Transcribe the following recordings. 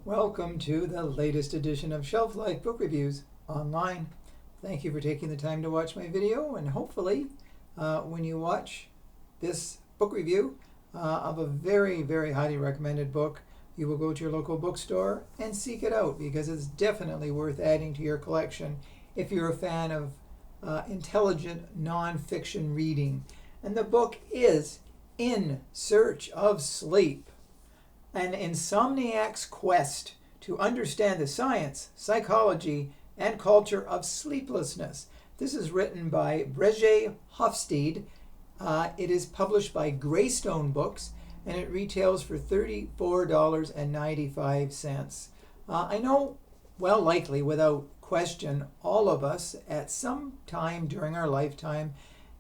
Welcome to the latest edition of Shelf Life Book Reviews online. Thank you for taking the time to watch my video, and hopefully when you watch this book review of a very, very highly recommended book, you will go to your local bookstore and seek it out, because it's definitely worth adding to your collection if you're a fan of intelligent non-fiction reading. And the book is In Search of Sleep: An Insomniac's Quest to Understand the Science, Psychology, and Culture of Sleeplessness. This is written by Bregje Hofstede. It is published by Greystone Books, and it retails for $34.95. I know, well, likely, without question, all of us at some time during our lifetime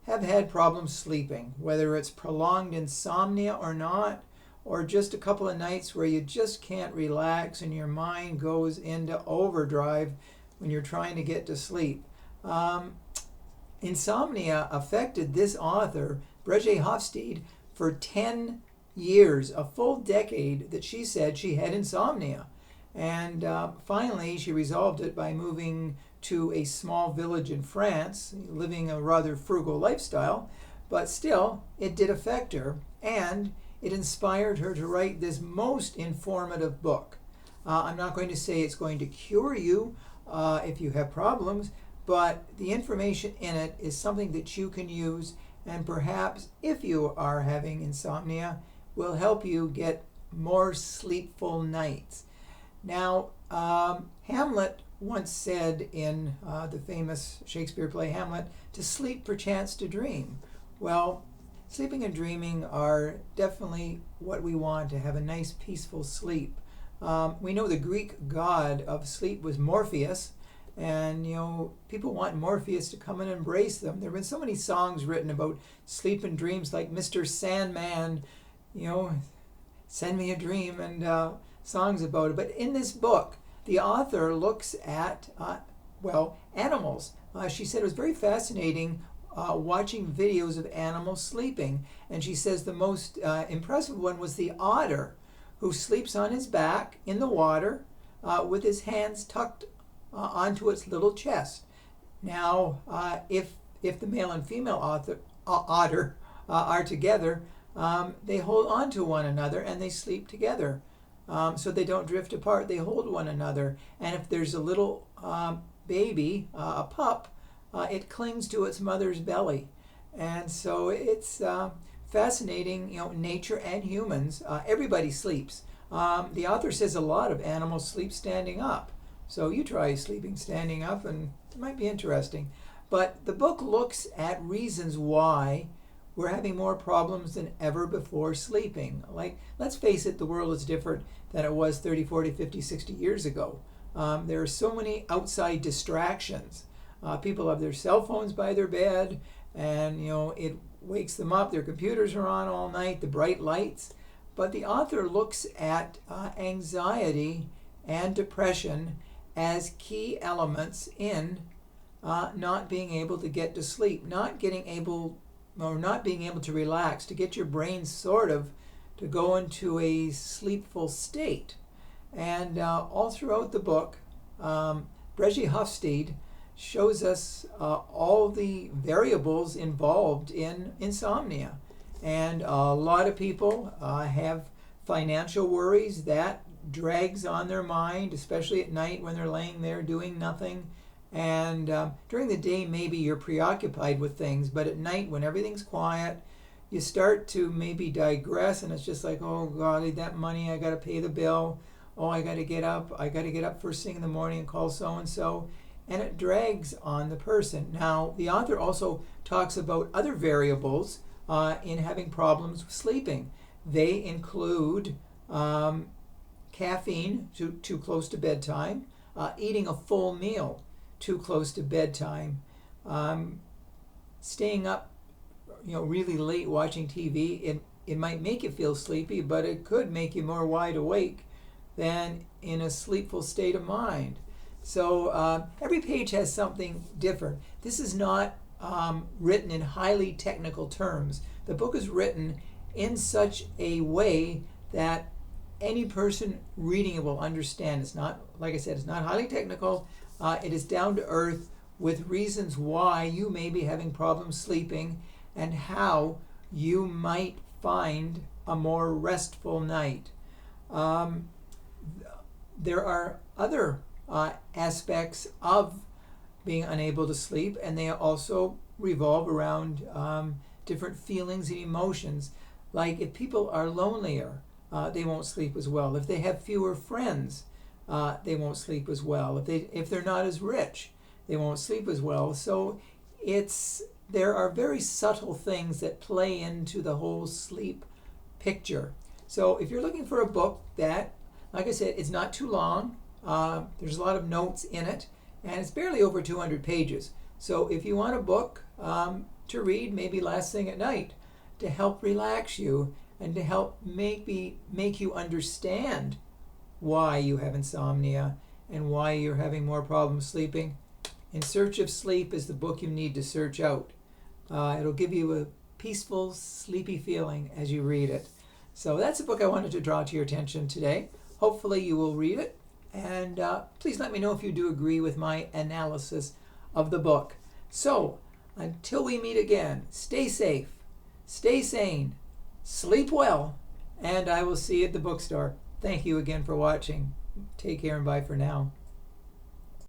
have had problems sleeping, whether it's prolonged insomnia or not, or just a couple of nights where you just can't relax and your mind goes into overdrive when you're trying to get to sleep. Insomnia affected this author, Bregje Hofstede, for 10 years, a full decade that she said she had insomnia. And finally, she resolved it by moving to a small village in France, living a rather frugal lifestyle, but still, it did affect her, and it inspired her to write this most informative book. I'm not going to say it's going to cure you if you have problems, but the information in it is something that you can use, and perhaps if you are having insomnia, will help you get more sleepful nights. Now, Hamlet once said in the famous Shakespeare play Hamlet, "To sleep perchance to dream." Well, sleeping and dreaming are definitely what we want, to have a nice peaceful sleep. We know the Greek god of sleep was Morpheus, and people want Morpheus to come and embrace them. There have been so many songs written about sleep and dreams, like Mr. Sandman, send me a dream, and songs about it. But in this book, the author looks at animals. She said it was very fascinating watching videos of animals sleeping, and she says the most impressive one was the otter, who sleeps on his back in the water with his hands tucked onto its little chest. Now, if the male and female otter are together, they hold on to one another and they sleep together, so they don't drift apart. They hold one another, and if there's a little baby, a pup, it clings to its mother's belly. And so it's fascinating, nature and humans. Everybody sleeps. The author says a lot of animals sleep standing up. So you try sleeping standing up and it might be interesting. But the book looks at reasons why we're having more problems than ever before sleeping. Like, let's face it, the world is different than it was 30, 40, 50, 60 years ago. There are so many outside distractions. People have their cell phones by their bed, and it wakes them up. Their computers are on all night, the bright lights. But the author looks at anxiety and depression as key elements in not being able to get to sleep, not being able to relax, to get your brain sort of to go into a sleepful state. And all throughout the book, Bregje Hofstede shows us all the variables involved in insomnia. And a lot of people have financial worries that drags on their mind, especially at night when they're laying there doing nothing. And during the day, maybe you're preoccupied with things, but at night when everything's quiet, you start to maybe digress, and it's just like, oh God, that money, I got to pay the bill. Oh, I got to get up first thing in the morning and call so-and-so. And it drags on the person. Now, the author also talks about other variables in having problems with sleeping. They include caffeine too close to bedtime, eating a full meal too close to bedtime, staying up really late watching TV. It might make you feel sleepy, but it could make you more wide awake than in a sleepful state of mind. So every page has something different. This is not written in highly technical terms. The book is written in such a way that any person reading it will understand. It's not, like I said, it's not highly technical. It is down to earth with reasons why you may be having problems sleeping and how you might find a more restful night. There are other aspects of being unable to sleep, and they also revolve around different feelings and emotions. Like if people are lonelier, they won't sleep as well. If they have fewer friends, they won't sleep as well. If they're not as rich, they won't sleep as well. So there are very subtle things that play into the whole sleep picture. So if you're looking for a book that, like I said, it's not too long, there's a lot of notes in it, and it's barely over 200 pages. So if you want a book to read maybe last thing at night to help relax you and to help make you understand why you have insomnia and why you're having more problems sleeping, In Search of Sleep is the book you need to search out. It'll give you a peaceful, sleepy feeling as you read it. So that's a book I wanted to draw to your attention today. Hopefully you will read it, and please let me know if you do agree with my analysis of the book. So, until we meet again, stay safe, stay sane, sleep well, and I will see you at the bookstore. Thank you again for watching. Take care and bye for now.